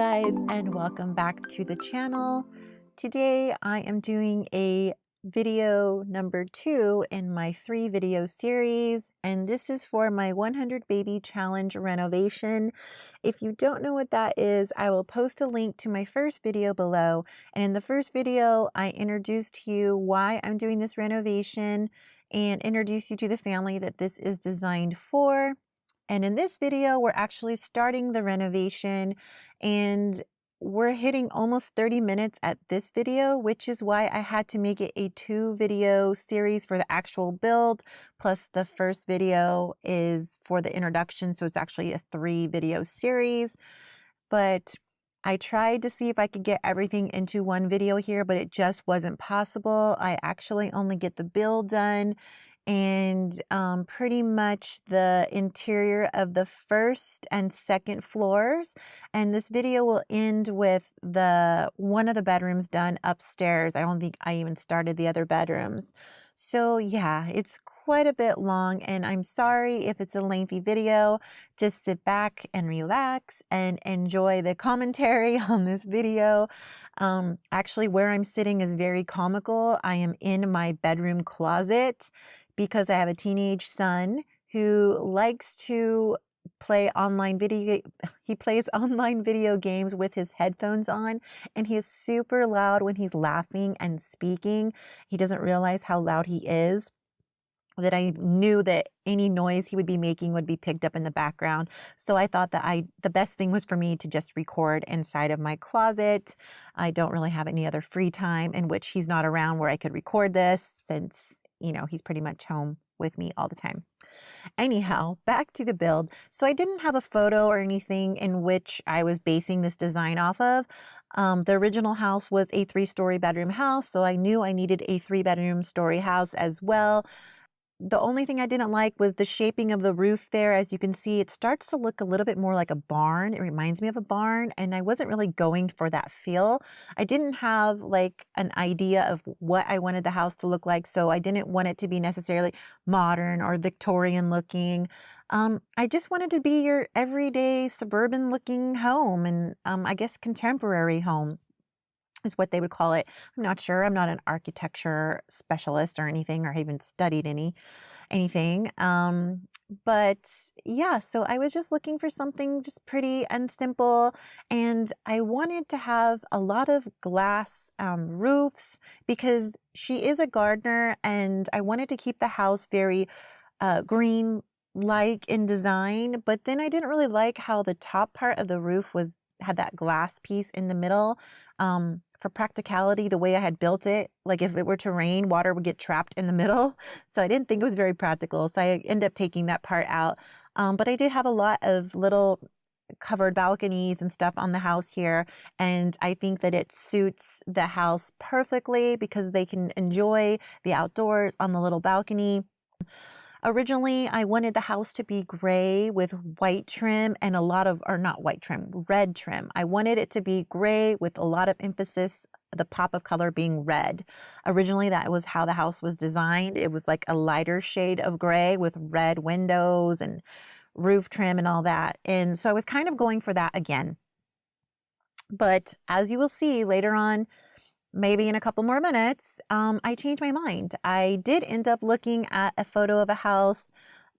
guys, and welcome back to the channel. Today I am doing a video number 2 in my 3 video series, and this is for my 100 baby challenge renovation. If you don't know what that is, I will post a link to my first video below. And in the first video, I introduced to you why I'm doing this renovation and introduce you to the family that this is designed for. And in this video, we're actually starting the renovation, and we're hitting almost 30 minutes at this video, which is why I had to make it a 2 video series for the actual build. Plus the first video is for the introduction. So it's actually a 3 video series, but I tried to see if I could get everything into one video here, but it just wasn't possible. I actually only get the build done and pretty much the interior of the first and second floors. And this video will end with one of the bedrooms done upstairs. I don't think I even started the other bedrooms. So yeah, it's quite a bit long, and I'm sorry if it's a lengthy video. Just sit back and relax and enjoy the commentary on this video. Actually, where I'm sitting is very comical. I am in my bedroom closet because I have a teenage son who likes to play online video. He plays online video games with his headphones on, and he is super loud when he's laughing and speaking. He doesn't realize how loud he is, that I knew that any noise he would be making would be picked up in the background. So I thought that the best thing was for me to just record inside of my closet. I don't really have any other free time in which he's not around where I could record this, since, you know, he's pretty much home with me all the time. Anyhow, back to the build. So I didn't have a photo or anything in which I was basing this design off of. The original house was a 3-story bedroom house, so I knew I needed a 3-bedroom story house as well. The only thing I didn't like was the shaping of the roof there. As you can see, it starts to look a little bit more like a barn. It reminds me of a barn, and I wasn't really going for that feel. I didn't have like an idea of what I wanted the house to look like, so I didn't want it to be necessarily modern or Victorian looking. I just wanted to be your everyday suburban looking home, and I guess contemporary home is what they would call it. I'm not sure. I'm not an architecture specialist or anything, or even studied anything. But yeah, so I was just looking for something just pretty and simple. And I wanted to have a lot of glass roofs because she is a gardener, and I wanted to keep the house very green-like in design. But then I didn't really like how the top part of the roof had that glass piece in the middle. For practicality, the way I had built it, like if it were to rain, water would get trapped in the middle. So I didn't think it was very practical. So I ended up taking that part out. But I did have a lot of little covered balconies and stuff on the house here. And I think that it suits the house perfectly because they can enjoy the outdoors on the little balcony. Originally, I wanted the house to be gray with white trim and red trim. I wanted it to be gray with a lot of emphasis, the pop of color being red. Originally, that was how the house was designed. It was like a lighter shade of gray with red windows and roof trim and all that. And so I was kind of going for that again. But as you will see later on, maybe in a couple more minutes, I changed my mind. I did end up looking at a photo of a house.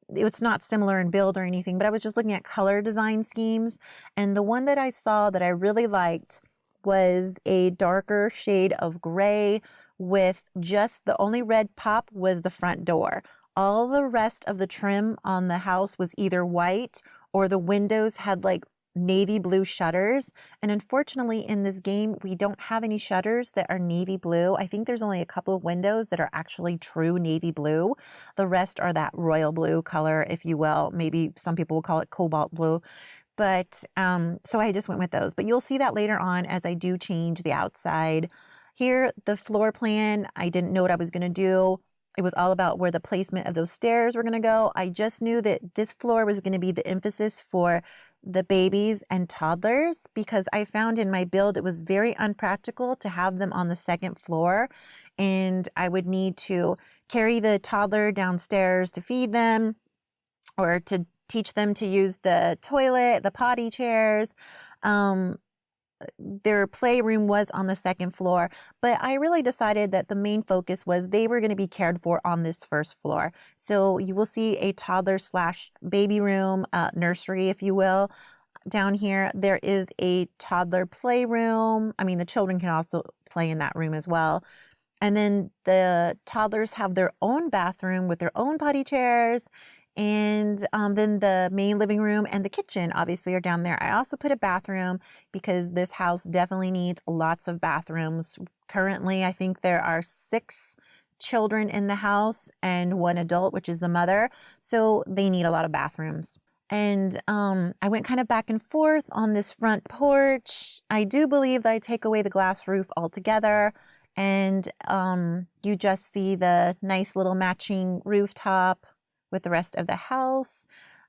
It's not similar in build or anything, but I was just looking at color design schemes. And the one that I saw that I really liked was a darker shade of gray with just the only red pop was the front door. All the rest of the trim on the house was either white, or the windows had like navy blue shutters. And unfortunately in this game, we don't have any shutters that are navy blue. I think there's only a couple of windows that are actually true navy blue. The rest are that royal blue color, if you will. Maybe some people will call it cobalt blue. But so I just went with those. But you'll see that later on as I do change the outside. Here, the floor plan, I didn't know what I was going to do. It was all about where the placement of those stairs were going to go. I just knew that this floor was going to be the emphasis for the babies and toddlers, because I found in my build it was very unpractical to have them on the second floor, and I would need to carry the toddler downstairs to feed them or to teach them to use the toilet, the potty chairs. their playroom was on the second floor, but I really decided that the main focus was they were going to be cared for on this first floor. So you will see a toddler slash baby room, nursery, if you will. Down here, there is a toddler playroom. I mean, the children can also play in that room as well. And then the toddlers have their own bathroom with their own potty chairs. And then the main living room and the kitchen obviously are down there. I also put a bathroom because this house definitely needs lots of bathrooms. Currently, I think there are 6 children in the house and 1 adult, which is the mother. So they need a lot of bathrooms. And I went kind of back and forth on this front porch. I do believe that I take away the glass roof altogether. And you just see the nice little matching rooftop with the rest of the house.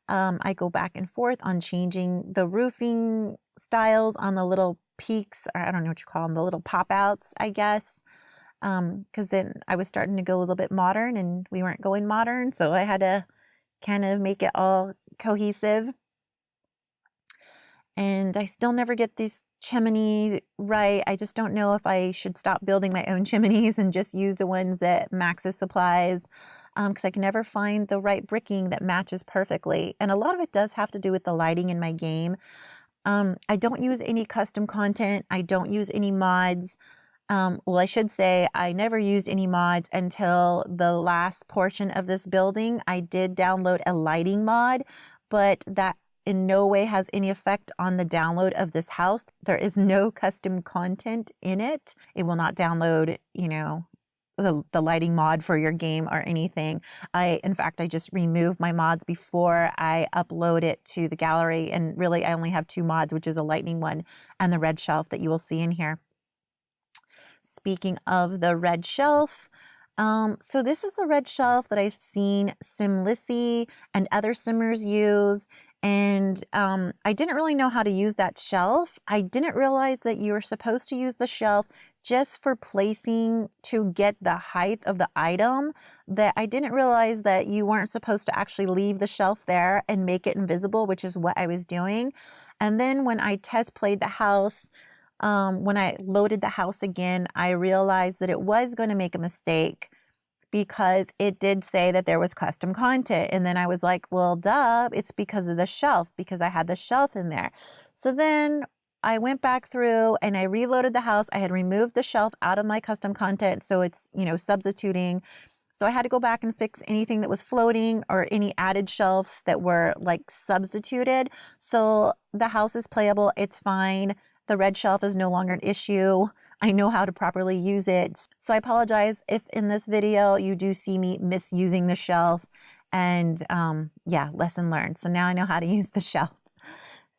I go back and forth on changing the roofing styles on the little peaks, or I don't know what you call them, the little pop-outs, I guess. Because then I was starting to go a little bit modern and we weren't going modern. So I had to kind of make it all cohesive. And I still never get these chimney right. I just don't know if I should stop building my own chimneys and just use the ones that Max's supplies, because I can never find the right bricking that matches perfectly. And a lot of it does have to do with the lighting in my game. I don't use any custom content. I don't use any mods. Well, I should say I never used any mods until the last portion of this building. I did download a lighting mod, but that in no way has any effect on the download of this house. There is no custom content in it. It will not download, you know, the lighting mod for your game or anything. In fact, I just removed my mods before I upload it to the gallery. And really, I only have 2 mods, which is a lightning one and the red shelf that you will see in here. Speaking of the red shelf, so this is the red shelf that I've seen SimLissy and other simmers use. And I didn't really know how to use that shelf. I didn't realize that you were supposed to use the shelf just for placing to get the height of the item. That I didn't realize that you weren't supposed to actually leave the shelf there and make it invisible, which is what I was doing. And then when I test played the house, when I loaded the house again, I realized that it was going to make a mistake because it did say that there was custom content. And then I was like, well, duh, it's because of the shelf, because I had the shelf in there. So then I went back through and I reloaded the house. I had removed the shelf out of my custom content. So it's, you know, substituting. So I had to go back and fix anything that was floating or any added shelves that were like substituted. So the house is playable. It's fine. The red shelf is no longer an issue. I know how to properly use it. So I apologize if in this video you do see me misusing the shelf. And yeah, lesson learned. So now I know how to use the shelf.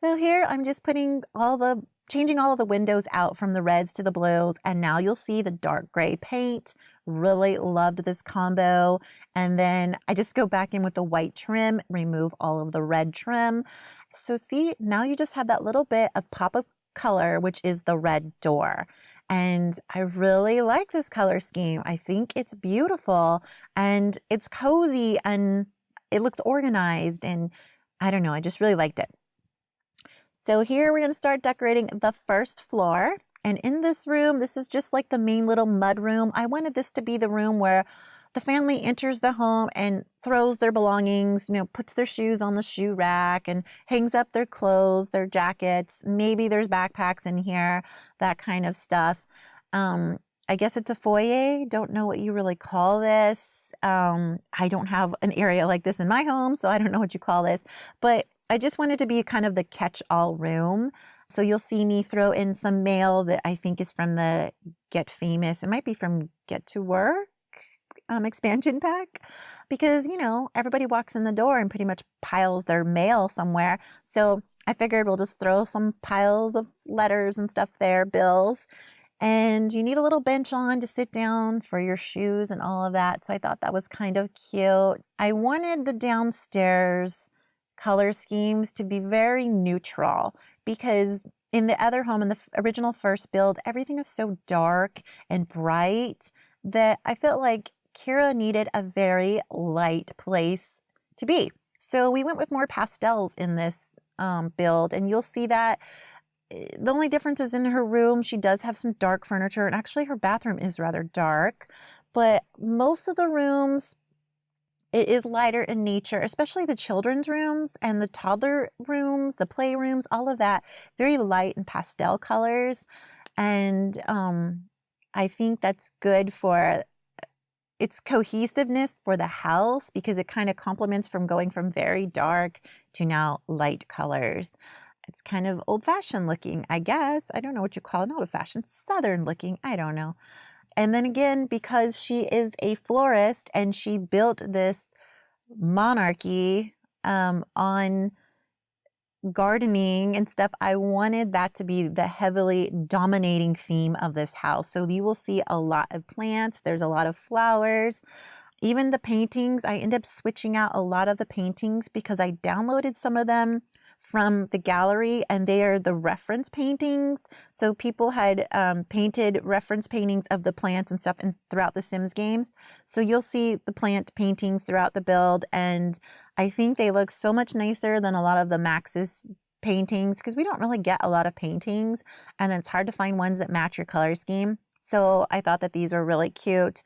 So here I'm just changing all of the windows out from the reds to the blues. And now you'll see the dark gray paint. Really loved this combo. And then I just go back in with the white trim, remove all of the red trim. So see, now you just have that little bit of pop of color, which is the red door. And I really like this color scheme. I think it's beautiful and it's cozy and it looks organized. And I don't know, I just really liked it. So here we're going to start decorating the first floor. And in this room, this is just like the main little mud room. I wanted this to be the room where the family enters the home and throws their belongings, you know, puts their shoes on the shoe rack and hangs up their clothes, their jackets. Maybe there's backpacks in here, that kind of stuff. I guess it's a foyer. Don't know what you really call this. I don't have an area like this in my home, so I don't know what you call this. But I just wanted to be kind of the catch-all room. So you'll see me throw in some mail that I think is from the Get Famous. It might be from Get to Work expansion pack, because, you know, everybody walks in the door and pretty much piles their mail somewhere. So I figured we'll just throw some piles of letters and stuff there, bills. And you need a little bench on to sit down for your shoes and all of that. So I thought that was kind of cute. I wanted the downstairs color schemes to be very neutral, because in the other home, in the original first build, everything is so dark and bright that I felt like Kira needed a very light place to be. So we went with more pastels in this build, and you'll see that The only difference is in her room. She does have some dark furniture, and actually her bathroom is rather dark, but most of the rooms, it is lighter in nature, especially the children's rooms and the toddler rooms, the playrooms, all of that, very light and pastel colors. And I think that's good for its cohesiveness for the house, because it kind of complements from going from very dark to now light colors. It's kind of old-fashioned looking, I guess. I don't know what you call it. Not old-fashioned, southern looking. I don't know. And then again, because she is a florist and she built this monarchy on gardening and stuff, I wanted that to be the heavily dominating theme of this house. So you will see a lot of plants. There's a lot of flowers. Even the paintings, I end up switching out a lot of the paintings because I downloaded some of them from the gallery, and they are the reference paintings. So people had painted reference paintings of the plants and stuff throughout the Sims games. So you'll see the plant paintings throughout the build, and I think they look so much nicer than a lot of the Max's paintings, because we don't really get a lot of paintings, and then it's hard to find ones that match your color scheme. So I thought that these were really cute.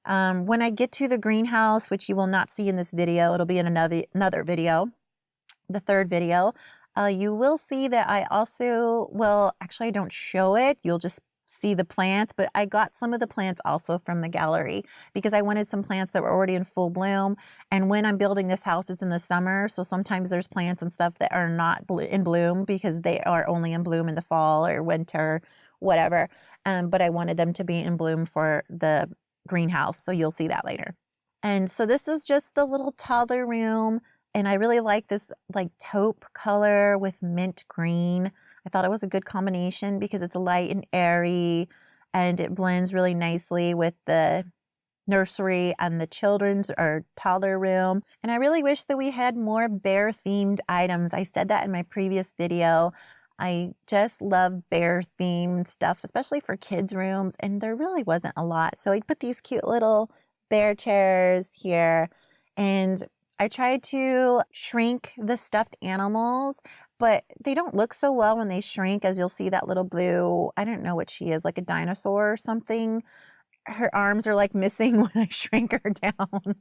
When I get to the greenhouse, which you will not see in this video, it'll be in another video, the third video, you will see that I also, well, actually I don't show it. You'll just see the plants, but I got some of the plants also from the gallery because I wanted some plants that were already in full bloom. And when I'm building this house, it's in the summer. So sometimes there's plants and stuff that are not in bloom because they are only in bloom in the fall or winter, whatever. But I wanted them to be in bloom for the greenhouse. So you'll see that later. And so this is just the little toddler room. And I really like this like taupe color with mint green. I thought it was a good combination because it's light and airy, and it blends really nicely with the nursery and the children's or toddler room. And I really wish that we had more bear themed items. I said that in my previous video. I just love bear themed stuff, especially for kids' rooms, and there really wasn't a lot. So I put these cute little bear chairs here, and I tried to shrink the stuffed animals, but they don't look so well when they shrink, as you'll see that little blue, I don't know what she is, like a dinosaur or something. Her arms are like missing when I shrink her down.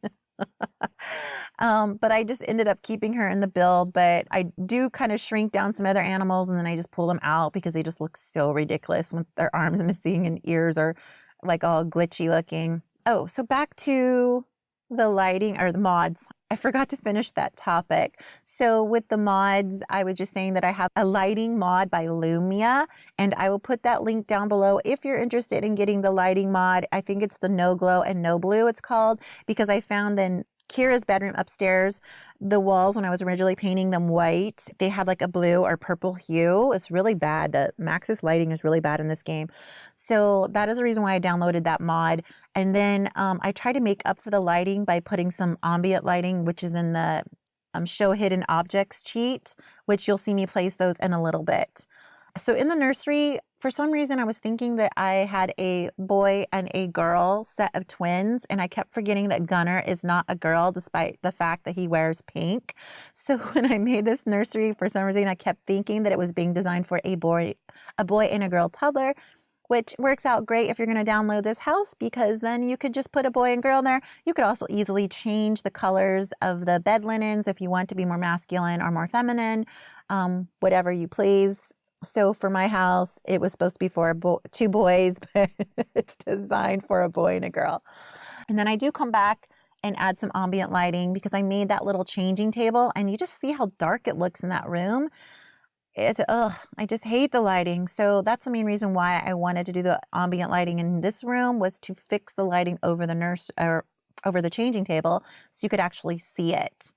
But I just ended up keeping her in the build, but I do kind of shrink down some other animals, and then I just pull them out because they just look so ridiculous with their arms missing and ears are like all glitchy looking. Oh, so back to the lighting or the mods. I forgot to finish that topic. So with the mods, I was just saying that I have a lighting mod by Lumia, and I will put that link down below if you're interested in getting the lighting mod. I think it's the No Glow and No Blue it's called, because I found in Kira's bedroom upstairs, the walls, when I was originally painting them white, they had like a blue or purple hue. It's really bad. The Maxis lighting is really bad in this game. So that is the reason why I downloaded that mod. And then I try to make up for the lighting by putting some ambient lighting, which is in the Show Hidden Objects cheat, which you'll see me place those in a little bit. So in the nursery, for some reason, I was thinking that I had a boy and a girl set of twins, and I kept forgetting that Gunnar is not a girl, despite the fact that he wears pink. So when I made this nursery, for some reason, I kept thinking that it was being designed for a boy and a girl toddler, which works out great if you're going to download this house, because then you could just put a boy and girl in there. You could also easily change the colors of the bed linens if you want to be more masculine or more feminine, whatever you please. So for my house, it was supposed to be for two boys, but it's designed for a boy and a girl. And then I do come back and add some ambient lighting because I made that little changing table, and you just see how dark it looks in that room. I just hate the lighting. So that's the main reason why I wanted to do the ambient lighting in this room, was to fix the lighting over over the changing table so you could actually see it.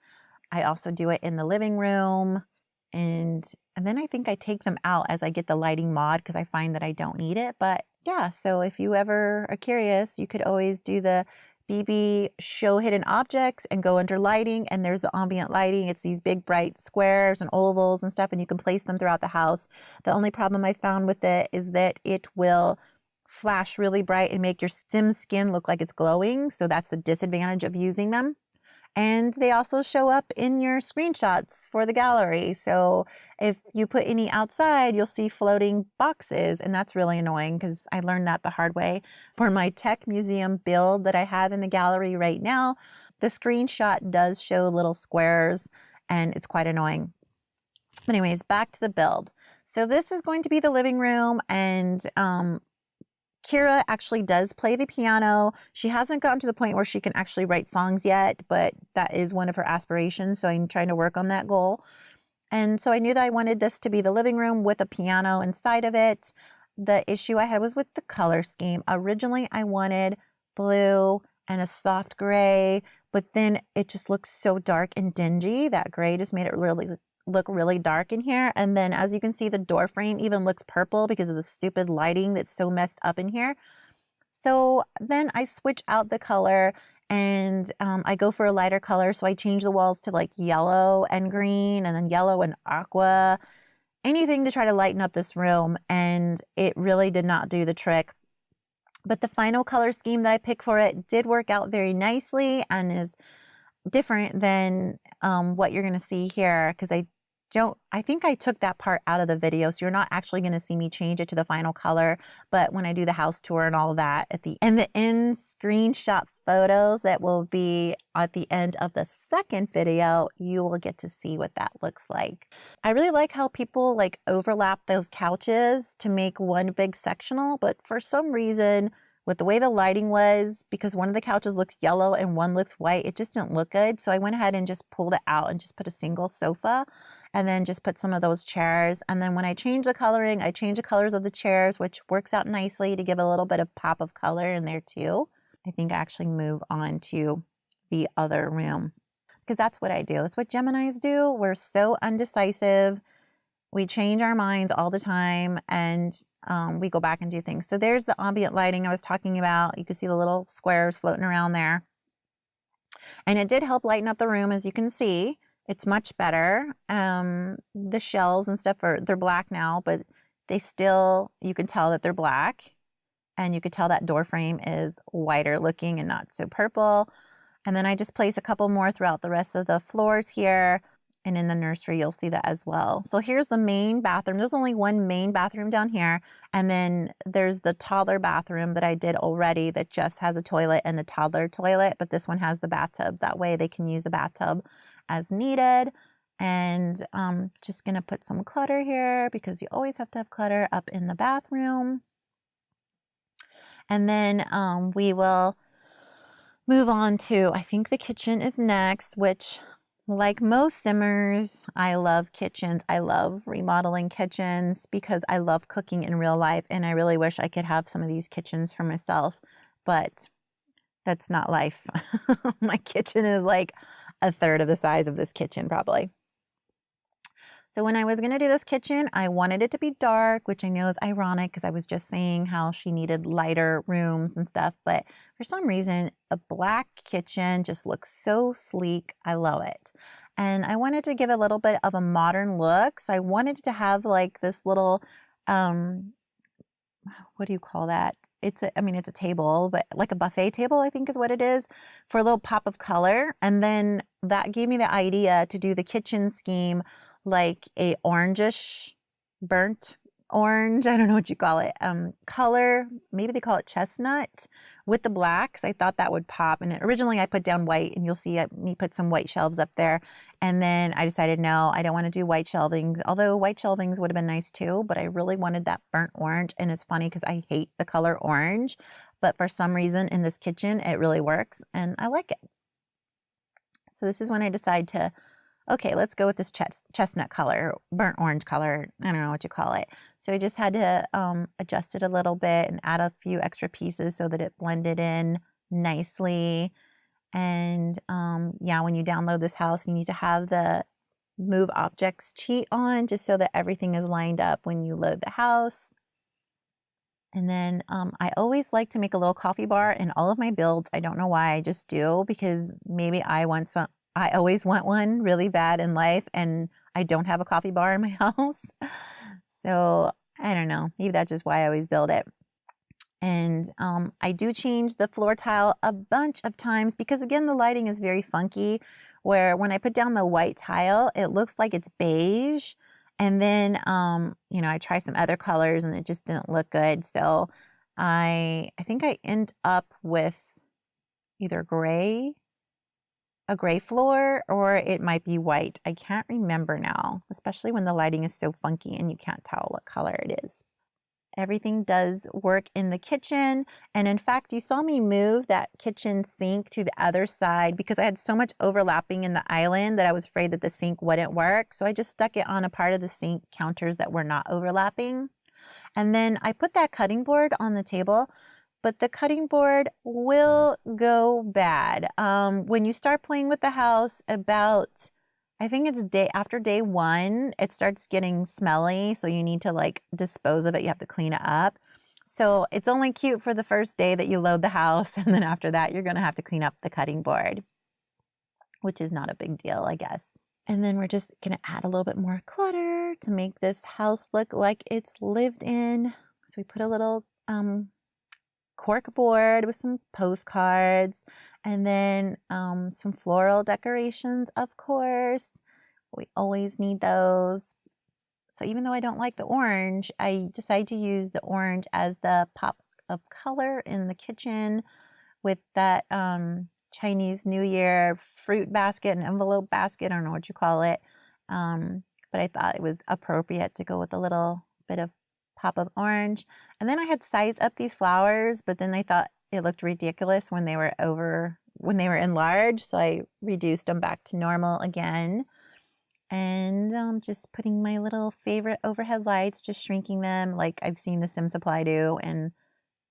I also do it in the living room, and then I think I take them out as I get the lighting mod because I find that I don't need it. But yeah, so if you ever are curious, you could always do the BB Show Hidden Objects and go under lighting, and there's the ambient lighting. It's these big bright squares and ovals and stuff, and you can place them throughout the house. The only problem I found with it is that it will flash really bright and make your Sim skin look like it's glowing. So that's the disadvantage of using them. And they also show up in your screenshots for the gallery. So if you put any outside, you'll see floating boxes. And that's really annoying because I learned that the hard way. For my tech museum build that I have in the gallery right now, the screenshot does show little squares and it's quite annoying. Anyways, back to the build. So this is going to be the living room, and Kira actually does play the piano. She hasn't gotten to the point where she can actually write songs yet, but that is one of her aspirations. So I'm trying to work on that goal. And so I knew that I wanted this to be the living room with a piano inside of it. The issue I had was with the color scheme. Originally, I wanted blue and a soft gray, but then it just looks so dark and dingy. That gray just made it look really dark in here. And then as you can see, the door frame even looks purple because of the stupid lighting that's so messed up in here. So then I switch out the color and I go for a lighter color. So I change the walls to like yellow and green, and then yellow and aqua, anything to try to lighten up this room. And it really did not do the trick. But the final color scheme that I picked for it did work out very nicely and is different than what you're going to see here, because I think I took that part out of the video, so you're not actually going to see me change it to the final color. But when I do the house tour and all of that at the end screenshot photos that will be at the end of the second video, you will get to see what that looks like. I really like how people like overlap those couches to make one big sectional, but for some reason, with the way the lighting was, because one of the couches looks yellow and one looks white, it just didn't look good. So I went ahead and just pulled it out and just put a single sofa, and then just put some of those chairs. And then when I change the coloring, I change the colors of the chairs, which works out nicely to give a little bit of pop of color in there too. I think I actually move on to the other room, because that's what I do. That's what Geminis do. We're so undecisive. We change our minds all the time, and we go back and do things. So there's the ambient lighting I was talking about. You can see the little squares floating around there. And it did help lighten up the room, as you can see. It's much better. The shelves and stuff they're black now, but they still, you can tell that they're black. And you could tell that door frame is whiter looking and not so purple. And then I just place a couple more throughout the rest of the floors here. And in the nursery, you'll see that as well. So here's the main bathroom. There's only one main bathroom down here. And then there's the toddler bathroom that I did already that just has a toilet and the toddler toilet. But this one has the bathtub. That way they can use the bathtub as needed. And just going to put some clutter here, because you always have to have clutter up in the bathroom. And then we will move on to, I think the kitchen is next, which, like most Simmers, I love kitchens. I love remodeling kitchens because I love cooking in real life, and I really wish I could have some of these kitchens for myself, but that's not life. My kitchen is like a third of the size of this kitchen probably. So when I was going to do this kitchen, I wanted it to be dark, which I know is ironic because I was just saying how she needed lighter rooms and stuff. But for some reason, a black kitchen just looks so sleek. I love it. And I wanted to give a little bit of a modern look. So I wanted to have like this little, what do you call that? It's a table, but like a buffet table, I think is what it is, for a little pop of color. And then that gave me the idea to do the kitchen scheme like a orangish, burnt orange, I don't know what you call it, color, maybe they call it chestnut, with the black, because I thought that would pop. And originally I put down white, and you'll see me put some white shelves up there. And then I decided, no, I don't want to do white shelvings, although white shelvings would have been nice too, but I really wanted that burnt orange. And it's funny because I hate the color orange, but for some reason in this kitchen, it really works and I like it. So this is when I decide to, okay, let's go with this chestnut color, burnt orange color. I don't know what you call it. So I just had to adjust it a little bit and add a few extra pieces so that it blended in nicely. And yeah, when you download this house, you need to have the Move Objects cheat on, just so that everything is lined up when you load the house. And then I always like to make a little coffee bar in all of my builds. I don't know why, I just do, because maybe I always want one really bad in life, and I don't have a coffee bar in my house. So I don't know, maybe that's just why I always build it. And I do change the floor tile a bunch of times because, again, the lighting is very funky, where when I put down the white tile, it looks like it's beige. And then, you know, I try some other colors and it just didn't look good. So I think I end up with either a gray floor, or it might be white. I can't remember now, especially when the lighting is so funky and you can't tell what color it is. Everything does work in the kitchen. And in fact, you saw me move that kitchen sink to the other side because I had so much overlapping in the island that I was afraid that the sink wouldn't work. So I just stuck it on a part of the sink counters that were not overlapping. And then I put that cutting board on the table, but the cutting board will go bad. When you start playing with the house about, I think it's after day 1, it starts getting smelly. So you need to like dispose of it. You have to clean it up. So it's only cute for the first day that you load the house. And then after that, you're going to have to clean up the cutting board, which is not a big deal, I guess. And then we're just going to add a little bit more clutter to make this house look like it's lived in. So we put a little cork board with some postcards, and then some floral decorations, of course. We always need those. So even though I don't like the orange, I decided to use the orange as the pop of color in the kitchen with that Chinese New Year fruit basket and envelope basket. I don't know what you call it. But I thought it was appropriate to go with a little bit of pop of orange. And then I had sized up these flowers, but then I thought it looked ridiculous when they were enlarged. So I reduced them back to normal again. And just putting my little favorite overhead lights, just shrinking them like I've seen the Sim Supply do and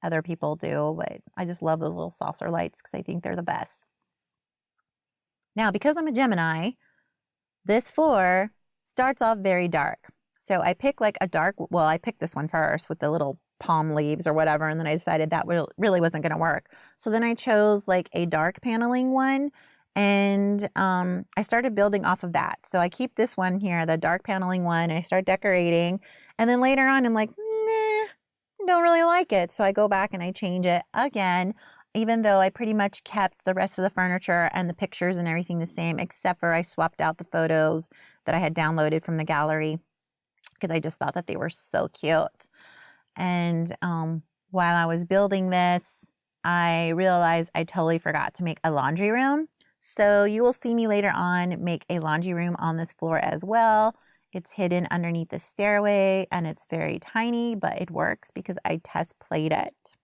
other people do. But I just love those little saucer lights because I think they're the best. Now, because I'm a Gemini, this floor starts off very dark. So I picked like I picked this one first with the little palm leaves or whatever, and then I decided that really wasn't going to work. So then I chose like a dark paneling one, and I started building off of that. So I keep this one here, the dark paneling one, and I start decorating. And then later on, I'm like, nah, don't really like it. So I go back and I change it again, even though I pretty much kept the rest of the furniture and the pictures and everything the same, except for I swapped out the photos that I had downloaded from the gallery, because I just thought that they were so cute. And while I was building this, I realized I totally forgot to make a laundry room. So you will see me later on make a laundry room on this floor as well. It's hidden underneath the stairway and it's very tiny, but it works because I test played it.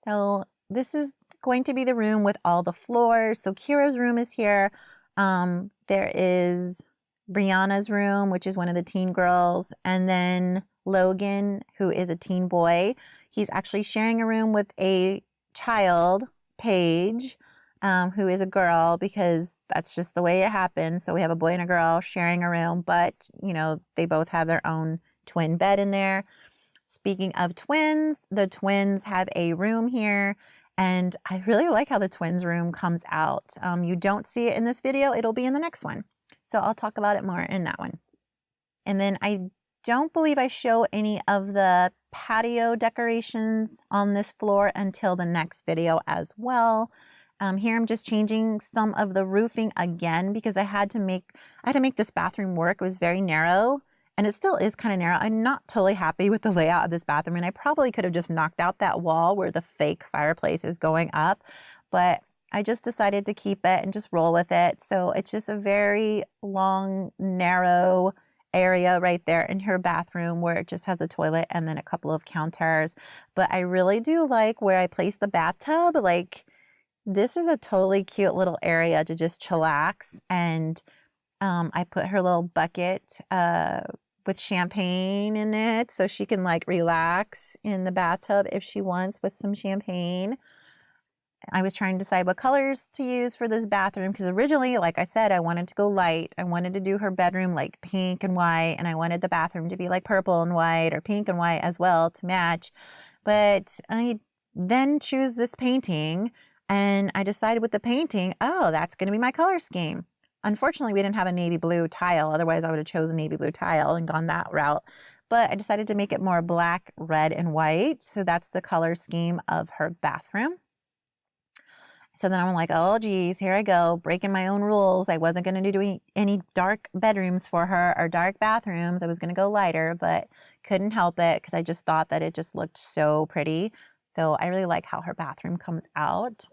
So this is going to be the room with all the floors. So Kira's room is here. There is Brianna's room, which is one of the teen girls, and then Logan, who is a teen boy. He's actually sharing a room with a child, Paige, who is a girl, because that's just the way it happens. So we have a boy and a girl sharing a room, but, you know, they both have their own twin bed in there. Speaking of twins, the twins have a room here, and I really like how the twins room comes out. You don't see it in this video. It'll be in the next one. So I'll talk about it more in that one. And then I don't believe I show any of the patio decorations on this floor until the next video as well. Here I'm just changing some of the roofing again because I had to make this bathroom work. It was very narrow, and it still is kind of narrow. I'm not totally happy with the layout of this bathroom, and I probably could have just knocked out that wall where the fake fireplace is going up, but I just decided to keep it and just roll with it. So it's just a very long, narrow area right there in her bathroom where it just has a toilet and then a couple of counters. But I really do like where I placed the bathtub. Like, this is a totally cute little area to just chillax. And I put her little bucket with champagne in it so she can like relax in the bathtub if she wants with some champagne. I was trying to decide what colors to use for this bathroom because originally, like I said, I wanted to go light. I wanted to do her bedroom like pink and white, and I wanted the bathroom to be like purple and white or pink and white as well to match. But I then choose this painting, and I decided with the painting, oh, that's going to be my color scheme. Unfortunately, we didn't have a navy blue tile. Otherwise, I would have chosen navy blue tile and gone that route. but I decided to make it more black, red, and white. So that's the color scheme of her bathroom. So then I'm like, oh, geez, here I go, breaking my own rules. I wasn't going to do any dark bedrooms for her or dark bathrooms. I was going to go lighter, but couldn't help it because I just thought that it just looked so pretty. So I really like how her bathroom comes out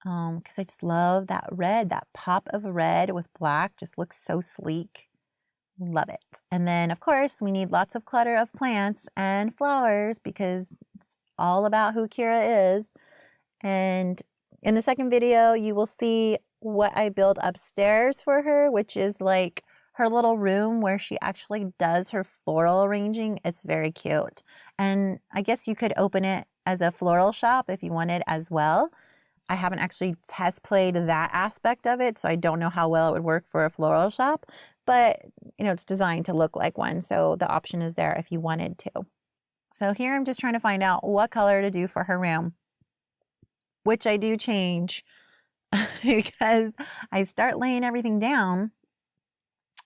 because I just love that red, that pop of red with black just looks so sleek. Love it. And then, of course, we need lots of clutter of plants and flowers because it's all about who Kira is. And in the second video, you will see what I build upstairs for her, which is like her little room where she actually does her floral arranging. It's very cute. And I guess you could open it as a floral shop if you wanted as well. I haven't actually test played that aspect of it, so I don't know how well it would work for a floral shop, but you know, it's designed to look like one. So the option is there if you wanted to. So here I'm just trying to find out what color to do for her room, which I do change because I start laying everything down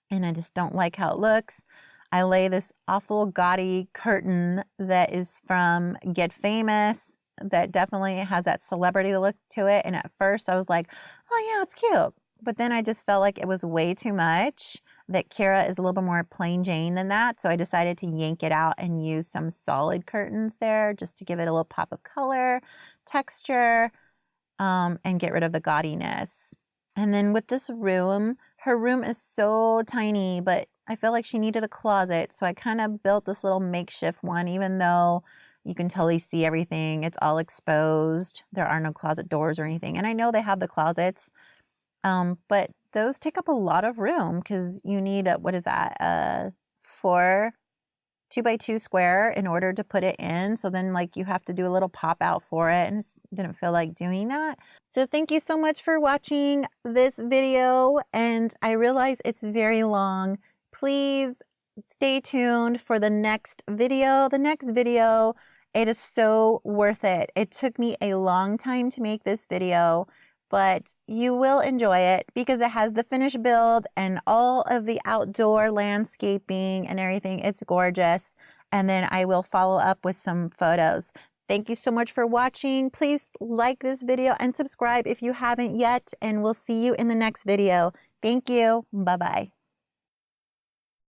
and I just don't like how it looks. I lay this awful gaudy curtain that is from Get Famous that definitely has that celebrity look to it. And at first I was like, oh yeah, it's cute. But then I just felt like it was way too much, that Kira is a little bit more plain Jane than that. So I decided to yank it out and use some solid curtains there just to give it a little pop of color, texture, and get rid of the gaudiness. And then with this room, her room is so tiny, but I feel like she needed a closet. So I kind of built this little makeshift one, even though you can totally see everything. It's all exposed. There are no closet doors or anything. And I know they have the closets, but those take up a lot of room because you need a, what is that, a 2x2 square in order to put it in. So then like you have to do a little pop out for it, and it didn't feel like doing that. So thank you so much for watching this video, and I realize it's very long. Please stay tuned for the next video. The next video, it is so worth it. It took me a long time to make this video, but you will enjoy it because it has the finished build and all of the outdoor landscaping and everything. It's gorgeous. And then I will follow up with some photos. Thank you so much for watching. Please like this video and subscribe if you haven't yet, and we'll see you in the next video. Thank you. Bye-bye.